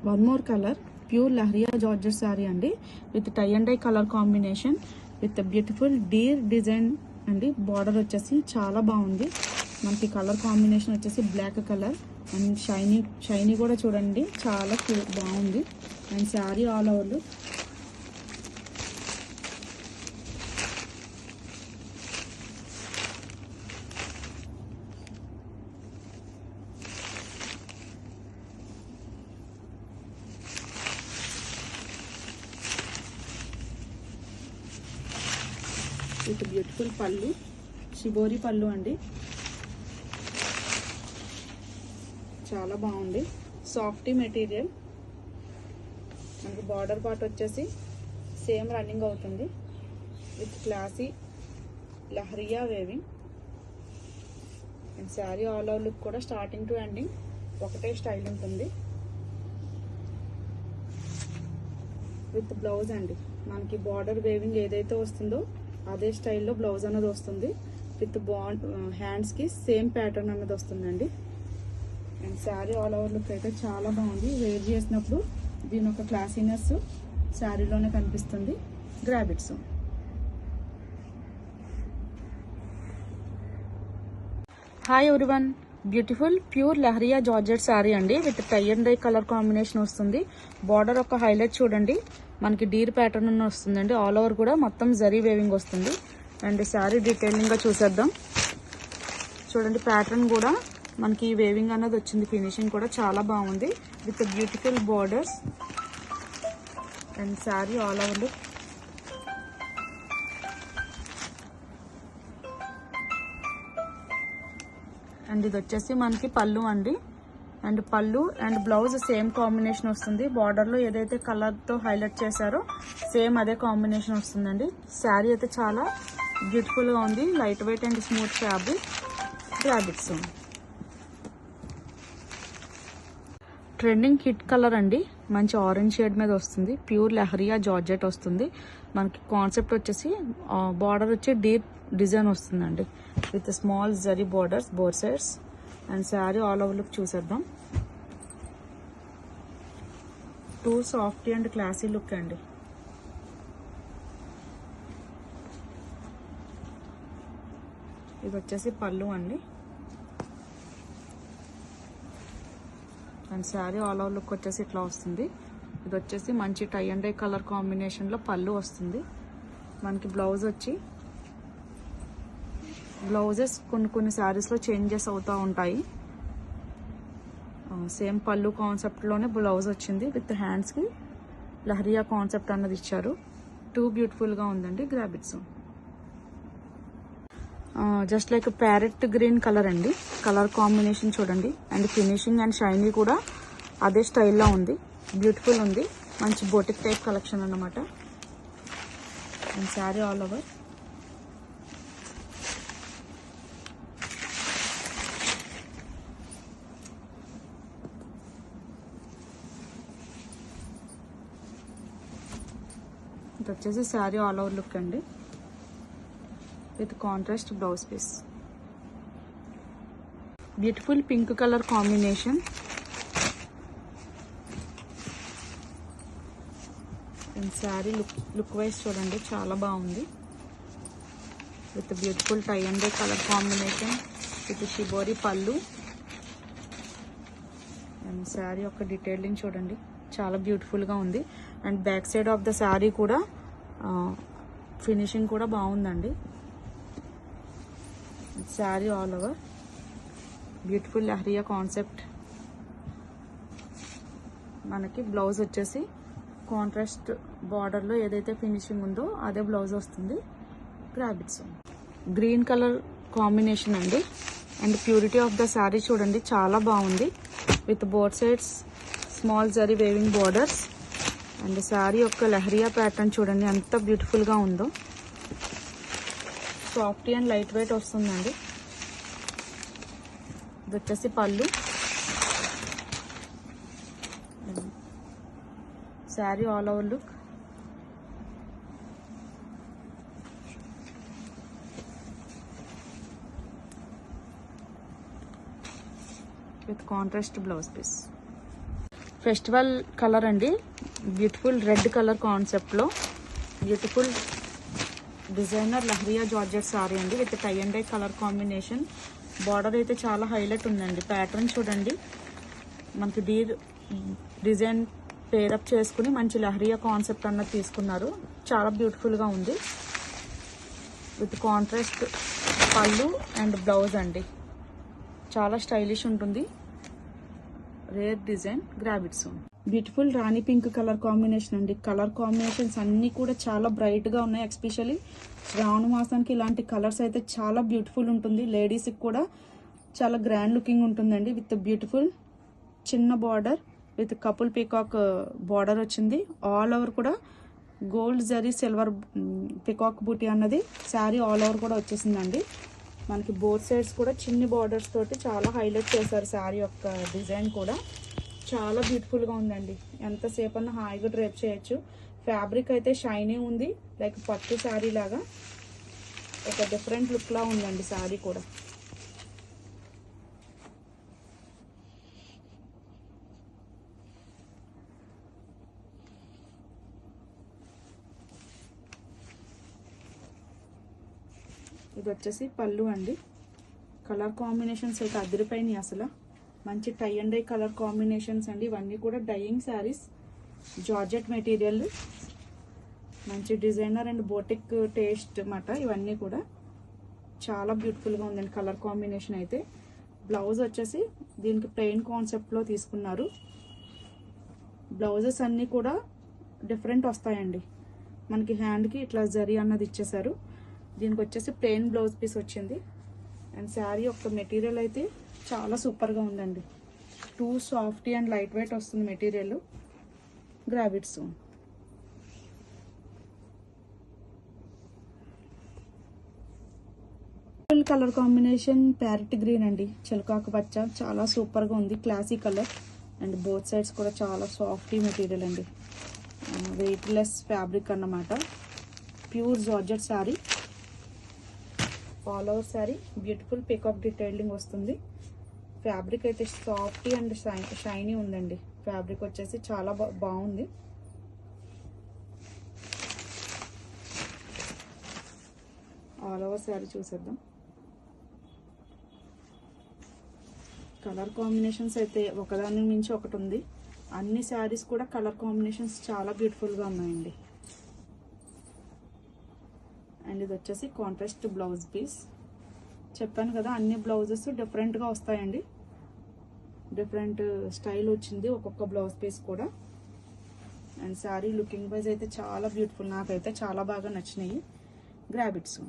One more colour pure lehariya georgette sari అండి with tie and dye colour combination with beautiful deer design అండి. Border వచ్చేసి చాలా బాగుంది. మనకి కలర్ కాంబినేషన్ వచ్చేసి బ్లాక్ కలర్ అండ్ షైనీ కూడా చూడండి చాలా బాగుంది. అండ్ శారీ ఆల్ ఓవర్లు విత్ బ్యూటిఫుల్ పళ్ళు, షిబోరి పళ్ళు అండి. చాలా బాగుంది. Softy material. మనకి బార్డర్ పార్ట్ వచ్చేసి సేమ్ రన్నింగ్ అవుతుంది with classy lehariya weaving. And sari all over look కూడా స్టార్టింగ్ టు ఎండింగ్ ఒకటే స్టైల్ ఉంటుంది. విత్ బ్లౌజ్ అండి. మనకి బార్డర్ వేవింగ్ ఏదైతే వస్తుందో అదే స్టైల్లో బ్లౌజ్ అన్నది వస్తుంది. విత్ హ్యాండ్స్కి సేమ్ ప్యాటర్న్ అన్నది వస్తుందండి. And sari all over look అయితే చాలా బాగుంది. వేర్ చేసినప్పుడు దీని ఒక క్లాసీనెస్ శారీలోనే కనిపిస్తుంది. Grab its. Hi everyone, beautiful pure lehariya georgette sari అండి with tie and dye colour combination వస్తుంది. బార్డర్ ఒక హైలైట్ చూడండి, మనకి డీర్ ప్యాటర్న్ వస్తుందండి. ఆల్ ఓవర్ కూడా మొత్తం జరీ వేవింగ్ వస్తుంది. అండ్ శారీ డీటెయిలింగ్గా చూసేద్దాం. చూడండి ప్యాటర్న్ కూడా మనకి వేవింగ్ అన్నది వచ్చింది. ఫినిషింగ్ కూడా చాలా బాగుంది with beautiful borders. And sari all over look. And ఇది వచ్చేసి మనకి పళ్ళు అండి. అండ్ పళ్ళు అండ్ బ్లౌజ్ సేమ్ కాంబినేషన్ వస్తుంది. బార్డర్లో ఏదైతే కలర్తో హైలైట్ చేశారో సేమ్ అదే కాంబినేషన్ వస్తుందండి. శారీ అయితే చాలా బ్యూటిఫుల్గా ఉంది. Light weight and smooth fabric. Grab its. Trending hit colour అండి. మంచి ఆరెంజ్ షేడ్ మీద వస్తుంది. ప్యూర్ లహరియా జార్జెట్ వస్తుంది. మనకి కాన్సెప్ట్ వచ్చేసి బార్డర్ వచ్చి డీప్ డిజైన్ వస్తుందండి with small zari borders both sides. And sari all over look చూసేద్దాం. Too softy and classy look అండి. ఇది వచ్చేసి పళ్ళు అండి. And sari all over look వచ్చేసి ఇట్లా వస్తుంది. ఇది వచ్చేసి మంచి టై అండ్ డై కలర్ కాంబినేషన్లో పళ్ళు వస్తుంది. మనకి బ్లౌజ్ వచ్చి బ్లౌజెస్ కొన్ని శారీస్లో చేంజెస్ అవుతూ ఉంటాయి. సేమ్ పళ్ళు కాన్సెప్ట్లోనే బ్లౌజ్ వచ్చింది. విత్ హ్యాండ్స్కి లహరియా కాన్సెప్ట్ అన్నది ఇచ్చారు. టూ బ్యూటిఫుల్గా ఉందండి. Grab its. Just like parrot green colour అండి. కలర్ కాంబినేషన్ చూడండి. అండ్ ఫినిషింగ్ అండ్ షైనీ కూడా అదే స్టైల్లో ఉంది. బ్యూటిఫుల్ ఉంది. మంచి బోటిక్ టైప్ కలెక్షన్ అన్నమాట. And sari all over. ఇది వచ్చేసి శారీ ఆల్ ఓవర్ లుక్ అండి with contrast blouse piece. Beautiful pink colour combination. And sari look wise చూడండి చాలా బాగుంది. With beautiful tie and dye colour combination with shibori పళ్ళు. అండ్ శారీ యొక్క డీటెయిలింగ్ చూడండి చాలా బ్యూటిఫుల్గా ఉంది. And back side of the sari కూడా ఫినిషింగ్ కూడా బాగుందండి. Sari all over beautiful leheriya concept. మనకి బ్లౌజ్ వచ్చేసి కాంట్రాస్ట్ బార్డర్లో ఏదైతే ఫినిషింగ్ ఉందో అదే బ్లౌజ్ వస్తుంది. గ్రాబిట్స్. గ్రీన్ కలర్ కాంబినేషన్ అండి. And purity of the sari చూడండి చాలా బాగుంది. With both sides small zari weaving borders. And sari యొక్క లహరియా ప్యాటర్న్ చూడండి ఎంత బ్యూటిఫుల్గా ఉందో. సాఫ్టీ అండ్ లైట్ వెయిట్ వస్తుందండి. ఇది వచ్చేసి పళ్ళు. Sari all over look. With contrast blouse piece. Festival colour అండి, బ్యూటిఫుల్ రెడ్ కలర్ కాన్సెప్ట్లో beautiful designer lehariya georgette sari అండి with tie and dye colour combination. Border అయితే చాలా హైలైట్ ఉందండి. ప్యాటర్న్ చూడండి, మనకి డిజైన్ పేరప్ చేసుకుని మంచి లహరియా కాన్సెప్ట్ అన్నది తీసుకున్నారు. చాలా బ్యూటిఫుల్గా ఉంది. విత్ కాంట్రాస్ట్ పళ్ళు అండ్ బ్లౌజ్ అండి. చాలా స్టైలిష్ ఉంటుంది. Rare design, grab its. Beautiful rani pink colour combination అండి. కలర్ కాంబినేషన్స్ అన్నీ కూడా చాలా బ్రైట్గా ఉన్నాయి. ఎస్పెషల్లీ శ్రావణ మాసానికి ఇలాంటి కలర్స్ అయితే చాలా బ్యూటిఫుల్ ఉంటుంది. లేడీస్కి కూడా చాలా గ్రాండ్ లుకింగ్ ఉంటుందండి. విత్ బ్యూటిఫుల్ చిన్న border with couple peacock border వచ్చింది. ఆల్ ఓవర్ కూడా గోల్డ్ జరీ సిల్వర్ పీకాక్ బూటీ అన్నది శారీ ఆల్ ఓవర్ కూడా వచ్చేసిందండి. మనకి బోత్ సైడ్స్ కూడా చిన్ని బార్డర్స్ తోటి చాలా హైలైట్ చేశారు. శారీ యొక్క డిజైన్ కూడా చాలా బ్యూటిఫుల్గా ఉందండి. ఎంతసేపు అన్నా హాయిగా డ్రైప్ చేయొచ్చు. ఫ్యాబ్రిక్ అయితే షైనీ ఉంది, లైక్ పట్టు శారీ లాగా ఒక డిఫరెంట్ లుక్లా ఉందండి శారీ కూడా. ఇది వచ్చేసి పళ్ళు అండి. కలర్ కాంబినేషన్స్ అయితే అదిరిపోయినాయి అసలు. మంచి tie and dye colour combinations అండి. ఇవన్నీ కూడా డైయింగ్ శారీస్, జార్జెట్ మెటీరియల్, మంచి డిజైనర్ అండ్ బోటిక్ టేస్ట్ అన్నమాట. ఇవన్నీ కూడా చాలా బ్యూటిఫుల్గా ఉందండి కలర్ కాంబినేషన్ అయితే. బ్లౌజ్ వచ్చేసి దీనికి ప్లెయిన్ కాన్సెప్ట్లో తీసుకున్నారు. బ్లౌజెస్ అన్నీ కూడా డిఫరెంట్ వస్తాయండి. మనకి హ్యాండ్కి ఇట్లా జరీ అన్నది ఇచ్చేసారు. దీనికి వచ్చేసి ప్లెయిన్ బ్లౌజ్ పీస్ వచ్చింది. అండ్ శారీ యొక్క మెటీరియల్ అయితే చాలా సూపర్గా ఉందండి. Too softy and light weight వస్తుంది material. Grab its. Full colour combination parrot green అండి, చిలకాకు పచ్చ, చాలా సూపర్గా ఉంది. Classy colour and both sides కూడా చాలా సాఫ్టీ మెటీరియల్ అండి. వెయిట్లెస్ ఫ్యాబ్రిక్ అన్నమాట. Pure georgette sari. All over sari beautiful peacock detailing వస్తుంది. ఫ్యాబ్రిక్ అయితే సాఫ్టీ అండ్ షైనీ ఉందండి. ఫ్యాబ్రిక్ వచ్చేసి చాలా బాగుంది. ఆల్ ఓవర్ శారీ చూసేద్దాం. కలర్ కాంబినేషన్స్ అయితే ఒకదాని మించి ఒకటి ఉంది. అన్ని శారీస్ కూడా కలర్ కాంబినేషన్స్ చాలా బ్యూటిఫుల్గా ఉన్నాయండి. అండ్ ఇది వచ్చేసి కాంట్రాస్ట్ బ్లౌజ్ పీస్. చెప్పాను కదా, అన్ని బ్లౌజెస్ డిఫరెంట్గా వస్తాయండి. డిఫరెంట్ స్టైల్ వచ్చింది ఒక్కొక్క బ్లౌజ్ పీస్ కూడా. అండ్ శారీ లుకింగ్ వైజ్ అయితే చాలా బ్యూటిఫుల్. నాకైతే చాలా బాగా నచ్చినాయి. గ్రాబిట్స్.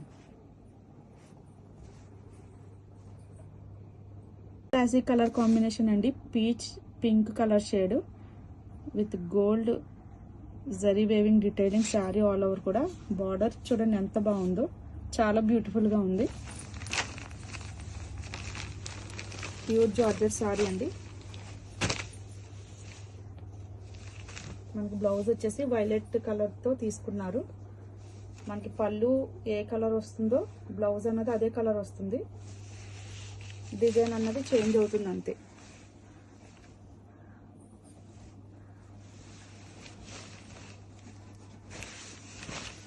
క్లాసిక్ కలర్ కాంబినేషన్ అండి. Peach pink colour shade with gold zari weaving detailing. Sari all over కూడా బార్డర్ చూడండి ఎంత బాగుందో. చాలా బ్యూటిఫుల్గా ఉంది. ప్యూర్ జార్జెట్ శారీ అండి. మనకి బ్లౌజ్ వచ్చేసి వైలెట్ కలర్తో తీసుకున్నారు. మనకి పళ్ళు ఏ కలర్ వస్తుందో బ్లౌజ్ అన్నది అదే కలర్ వస్తుంది. డిజైన్ అన్నది చేంజ్ అవుతుంది అంతే.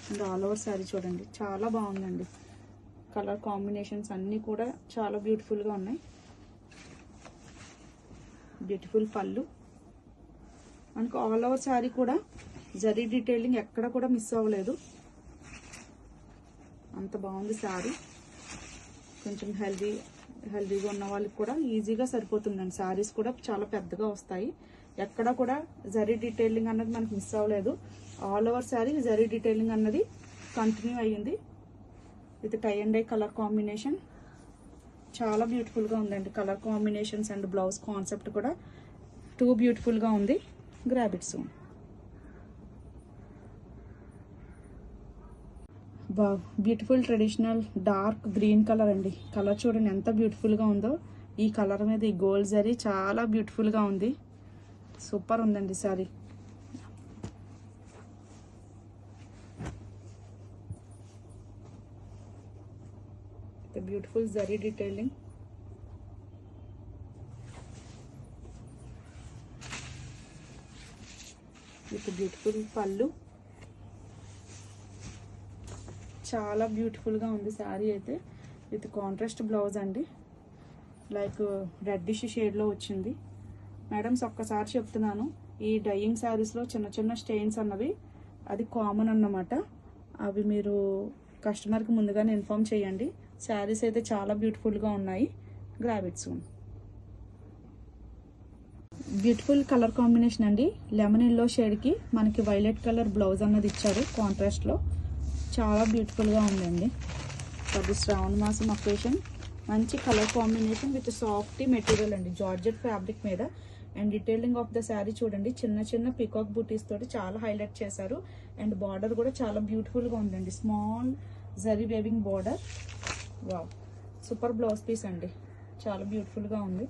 అండ్ ఆల్ ఓవర్ శారీ చూడండి చాలా బాగుందండి. కలర్ కాంబినేషన్స్ అన్నీ కూడా చాలా బ్యూటిఫుల్గా ఉన్నాయి. బ్యూటిఫుల్ పళ్ళు. మనకు ఆల్ ఓవర్ శారీ కూడా జరీ డీటెయిలింగ్ ఎక్కడ కూడా మిస్ అవ్వలేదు. అంత బాగుంది శారీ. కొంచెం హెల్దీగా ఉన్న వాళ్ళకి కూడా ఈజీగా సరిపోతుందండి. శారీస్ కూడా చాలా పెద్దగా వస్తాయి. ఎక్కడ కూడా జరీ డీటెయిలింగ్ అన్నది మనకు మిస్ అవ్వలేదు. All over sari zari detailing అన్నది కంటిన్యూ అయ్యింది with tie and dye colour combination. చాలా బ్యూటిఫుల్గా ఉందండి. Colour combinations and blouse concept కూడా టూ బ్యూటిఫుల్గా ఉంది. Grab its. Beautiful traditional dark green colour అండి. కలర్ చూడండి ఎంత బ్యూటిఫుల్గా ఉందో. ఈ కలర్ మీద ఈ గోల్డ్ జరీ చాలా బ్యూటిఫుల్గా ఉంది. సూపర్ ఉందండి sorry. Beautiful zari detailing. With beautiful పళ్ళు. చాలా బ్యూటిఫుల్గా ఉంది శారీ అయితే. విత్ కాంట్రాస్ట్ బ్లౌజ్ అండి, లైక్ రెడ్డిష్ షేడ్లో వచ్చింది. మేడమ్స్ ఒక్కసారి చెప్తున్నాను, ఈ డైయింగ్ శారీస్లో చిన్న చిన్న స్టెయిన్స్ అన్నవి అది కామన్ అన్నమాట. అవి మీరు కస్టమర్కి ముందుగానే ఇన్ఫామ్ చేయండి. శారీస్ అయితే చాలా బ్యూటిఫుల్గా ఉన్నాయి. Grab it soon. Beautiful colour combination అండి. లెమన్ ఎల్లో షేడ్కి మనకి వైలెట్ కలర్ బ్లౌజ్ అన్నది ఇచ్చారు కాంట్రాస్ట్లో. చాలా బ్యూటిఫుల్గా ఉందండి. అది శ్రావణ మాసం అకేషన్. మంచి colour combination with soft material అండి, జార్జెట్ ఫ్యాబ్రిక్ మీద. And detailing of the sari చూడండి, చిన్న చిన్న పికాక్ బూటీస్ తోటి చాలా హైలైట్ చేశారు. అండ్ బార్డర్ కూడా చాలా బ్యూటిఫుల్గా ఉందండి, small zari weaving border. Wow, super blouse piece అండి, చాలా బ్యూటిఫుల్గా ఉంది.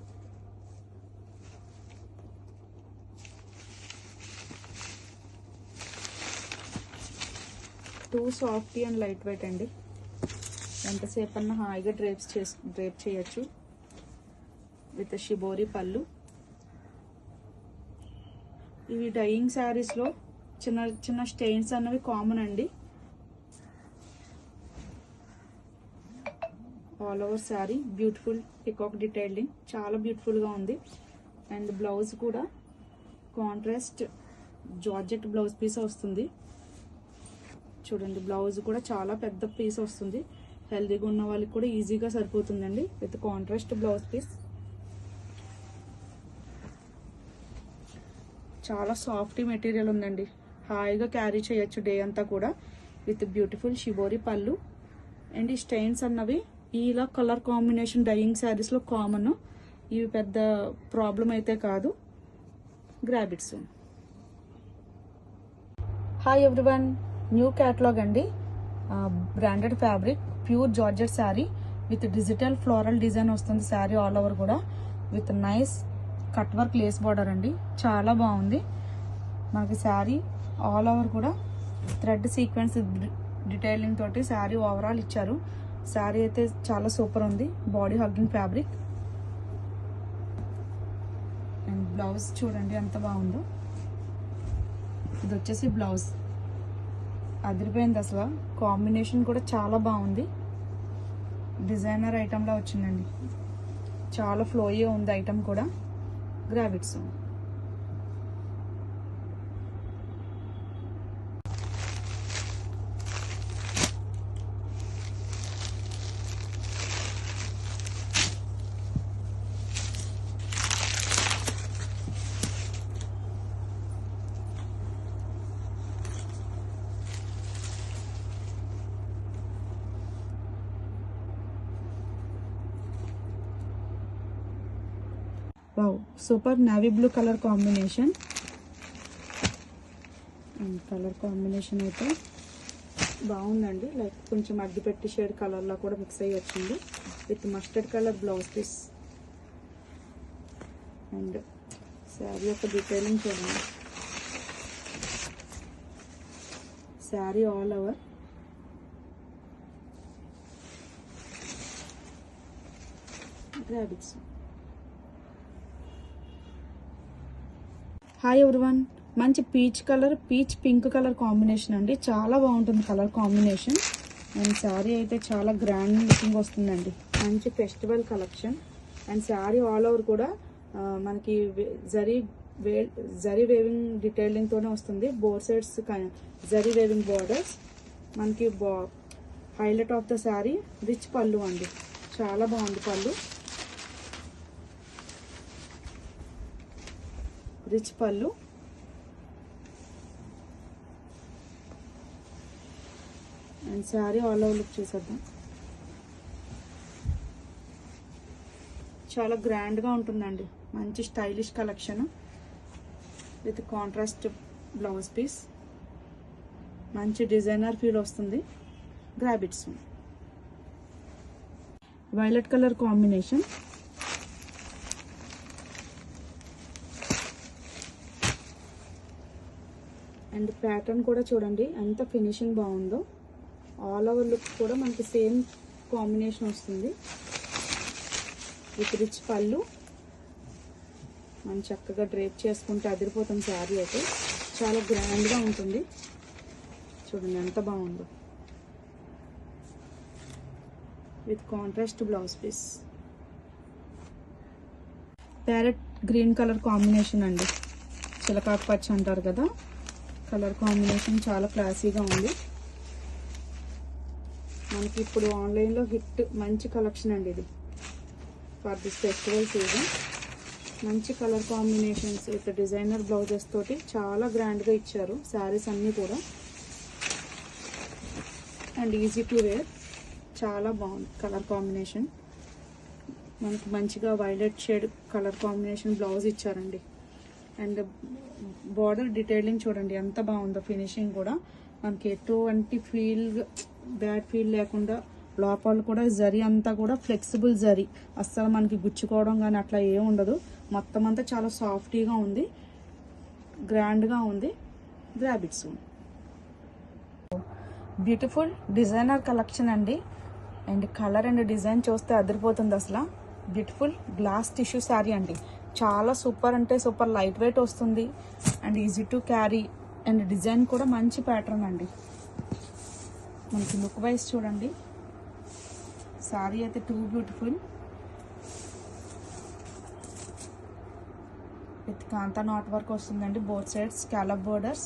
Too softy and light weight అండి. ఎంతసేపు అన్నా హాయిగా డ్రేప్ చేయొచ్చు. విత్ షిబోరి పళ్ళు. ఇవి డైయింగ్ శారీస్లో చిన్న చిన్న స్టెయిన్స్ అన్నవి కామన్ అండి. All over sari beautiful peacock detailing, చాలా బ్యూటిఫుల్గా ఉంది. అండ్ బ్లౌజ్ కూడా కాంట్రాస్ట్ జార్జెట్ బ్లౌజ్ పీస్ వస్తుంది. చూడండి, బ్లౌజ్ కూడా చాలా పెద్ద పీస్ వస్తుంది. హెల్దీగా ఉన్న వాళ్ళకి కూడా ఈజీగా సరిపోతుందండి విత్ కాంట్రాస్ట్ బ్లౌజ్ పీస్. చాలా సాఫ్ట్ మెటీరియల్ ఉందండి, హాయిగా క్యారీ చేయొచ్చు డే అంతా కూడా. విత్ బ్యూటిఫుల్ షిబోరి పళ్ళు. అండ్ ఈ స్టెయిన్స్ అన్నవి ఇలా కలర్ కాంబినేషన్ డైయింగ్ శారీస్లో కామన్. ఇవి పెద్ద ప్రాబ్లం అయితే కాదు. Grab it soon. Hi everyone, new catalogue అండి. Branded fabric, pure georgette sari with digital floral design వస్తుంది శారీ ఆల్ ఓవర్ కూడా. With nice cut work lace border అండి, చాలా బాగుంది. మనకి శారీ ఆల్ ఓవర్ కూడా థ్రెడ్ సీక్వెన్స్ డీటెయిలింగ్ తోటి శారీ ఓవరాల్ ఇచ్చారు. శారీ అయితే చాలా సూపర్ ఉంది, body hugging fabric. And blouse చూడండి ఎంత బాగుందో. ఇది వచ్చేసి బ్లౌజ్, అదిరిపోయింది అసలు. కాంబినేషన్ కూడా చాలా బాగుంది, డిజైనర్ ఐటమ్లా వచ్చిందండి. చాలా ఫ్లోయీ ఉంది ఐటమ్ కూడా. Grab it soon. Wow, super navy blue colour combination. Colour combination అయితే బాగుందండి, లైక్ కొంచెం అగ్గిపెట్టి షేడ్ కలర్లో కూడా మిక్స్ అయ్యి వచ్చింది. With mustard colour blouse piece. And sari యొక్క డీటెయిలింగ్ చూడండి. Sari all over grab its. Hi everyone, మంచి peach colour, peach pink colour combination అండి, చాలా బాగుంటుంది కలర్ కాంబినేషన్. అండ్ శారీ అయితే చాలా గ్రాండ్ లుకింగ్ వస్తుందండి, మంచి festival collection. And sari all over కూడా మనకి జరీ వేవింగ్ డీటెయిలింగ్ తోనే వస్తుంది. Both sides zari weaving borders. మనకి highlight of the sari rich పళ్ళు అండి, చాలా బాగుంది పళ్ళు. రిచ్ పళ్ళు. And sari all over look చూసేద్దాం. చాలా గ్రాండ్గా ఉంటుందండి, మంచి stylish collection with contrast blouse piece. మంచి డిజైనర్ ఫీల్ వస్తుంది. Grab it soon. Violet colour combination. And pattern కూడా చూడండి ఎంత ఫినిషింగ్ బాగుందో. ఆల్ ఓవర్ లుక్ కూడా మనకి సేమ్ కాంబినేషన్ వస్తుంది. విత్ రిచ్ పళ్ళు. మనం చక్కగా డ్రేప్ చేసుకుంటే అదిరిపోతుంది శారీ అయితే. చాలా గ్రాండ్గా ఉంటుంది. చూడండి ఎంత బాగుందో, with contrast blouse piece. Parrot green colour combination అండి, చిలకాకు పచ్చ అంటారు కదా, కలర్ కాంబినేషన్ చాలా క్లాసీగా ఉంది. మనకి ఇప్పుడు ఆన్లైన్లో హిట్ మంచి కలెక్షన్ అండి ఇది ఫర్ దిస్ ఫెస్టివల్ సీజన్. మంచి colour combinations with designer blouses తోటి చాలా గ్రాండ్గా ఇచ్చారు శారీస్ అన్నీ కూడా. అండ్ ఈజీ టు వేర్, చాలా బాగుంది కలర్ కాంబినేషన్. మనకి మంచిగా violet shade colour combination blouse ఇచ్చారండి. అండ్ బార్డర్ డీటెయిలింగ్ చూడండి ఎంత బాగుందో, ఫినిషింగ్ కూడా మనకి ఎటువంటి బ్యాడ్ ఫీల్ లేకుండా, లోపల కూడా జరీ అంతా కూడా ఫ్లెక్సిబుల్ జరీ, అస్సలు మనకి గుచ్చుకోవడం కానీ అట్లా ఏం ఉండదు. మొత్తం అంతా చాలా సాఫ్టీగా ఉంది, గ్రాండ్గా ఉంది. గ్రాబిట్స్ బ్యూటిఫుల్ డిజైనర్ కలెక్షన్ అండి. అండ్ కలర్ అండ్ డిజైన్ చూస్తే అదిరిపోతుంది అసలు. బ్యూటిఫుల్ గ్లాస్ టిష్యూ శారీ అండి, చాలా సూపర్ అంటే సూపర్ లైట్ వెయిట్ వస్తుంది and easy to carry. And design కూడా మంచి ప్యాటర్న్ అండి. మనకి లుక్ వైజ్ చూడండి, శారీ అయితే too beautiful. With kantha knot work వస్తుందండి, both sides scallop borders.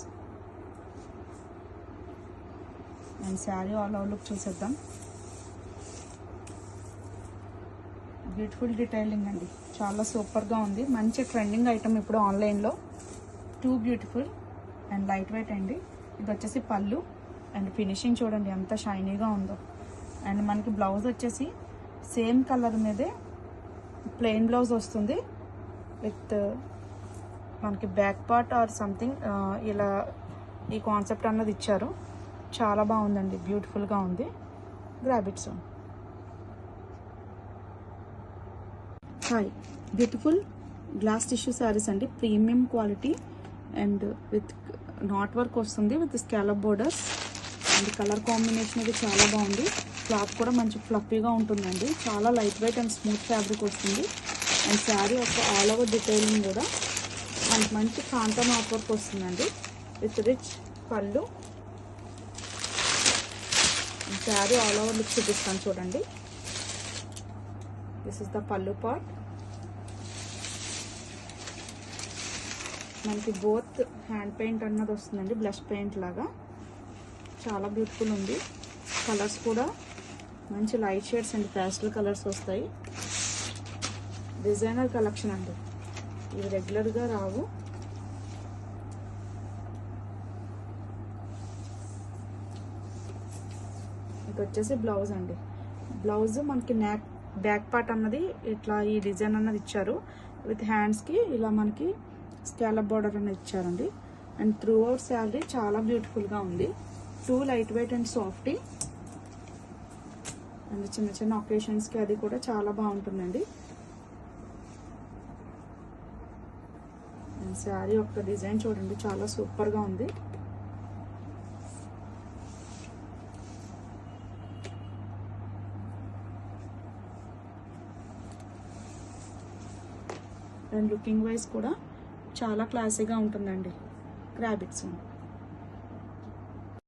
And sari all over look చూసేద్దాం. బ్యూటిఫుల్ డీటెయిలింగ్ అండి, చాలా సూపర్గా ఉంది. మంచి ట్రెండింగ్ ఐటమ్ ఇప్పుడు ఆన్లైన్లో. Too beautiful and light weight అండి. ఇది వచ్చేసి పళ్ళు. అండ్ ఫినిషింగ్ చూడండి ఎంత షైనీగా ఉందో. అండ్ మనకి బ్లౌజ్ వచ్చేసి సేమ్ కలర్ మీదే ప్లెయిన్ బ్లౌజ్ వస్తుంది విత్ మనకి బ్యాక్ పార్ట్ ఆర్ సంథింగ్ ఇలా ఈ కాన్సెప్ట్ అన్నది ఇచ్చారు. చాలా బాగుందండి, బ్యూటిఫుల్గా ఉంది. Grab its. Hi, beautiful glass tissue saris అండి, premium quality and with knot work వస్తుంది with scallop borders. And colour combination అది చాలా బాగుంది. క్లాత్ కూడా మంచి ఫ్లఫీగా ఉంటుందండి, చాలా light weight and smooth fabric వస్తుంది. అండ్ శారీ యొక్క ఆల్ ఓవర్ డీటెయిలింగ్ కూడా మనకి మంచి కాంతా నాట్ వర్క్ వస్తుందండి విత్ రిచ్ పళ్ళు. శారీ ఆల్ ఓవర్ లుక్ చూపిస్తాను చూడండి. దిస్ ఇస్ ద పళ్ళు పార్ట్. మనకి బోత్ హ్యాండ్ పెయింట్ అన్నది వస్తుందండి, బ్లష్ పెయింట్ లాగా. చాలా బ్యూటిఫుల్ ఉంది. కలర్స్ కూడా మంచి light shades and pastel colours వస్తాయి. డిజైనర్ కలెక్షన్ అండి, ఇవి రెగ్యులర్గా రావు. ఇది వచ్చేసి బ్లౌజ్ అండి. బ్లౌజ్ మనకి బ్యాక్ పార్ట్ అన్నది ఇట్లా ఈ డిజైన్ అన్నది ఇచ్చారు. విత్ హ్యాండ్స్కి ఇలా మనకి స్కాలప్ బార్డర్ అనేది ఇచ్చారండి. అండ్ త్రూ అవుట్ శారీ చాలా బ్యూటిఫుల్గా ఉంది. Two light weight and softy. And చిన్న చిన్న ఒకేషన్స్కి అది కూడా చాలా బాగుంటుందండి. అండ్ శారీ యొక్క డిజైన్ చూడండి, చాలా సూపర్గా ఉంది. అండ్ లుకింగ్ వైజ్ కూడా చాలా క్లాసీగా ఉంటుందండి. గ్రాబిట్స్.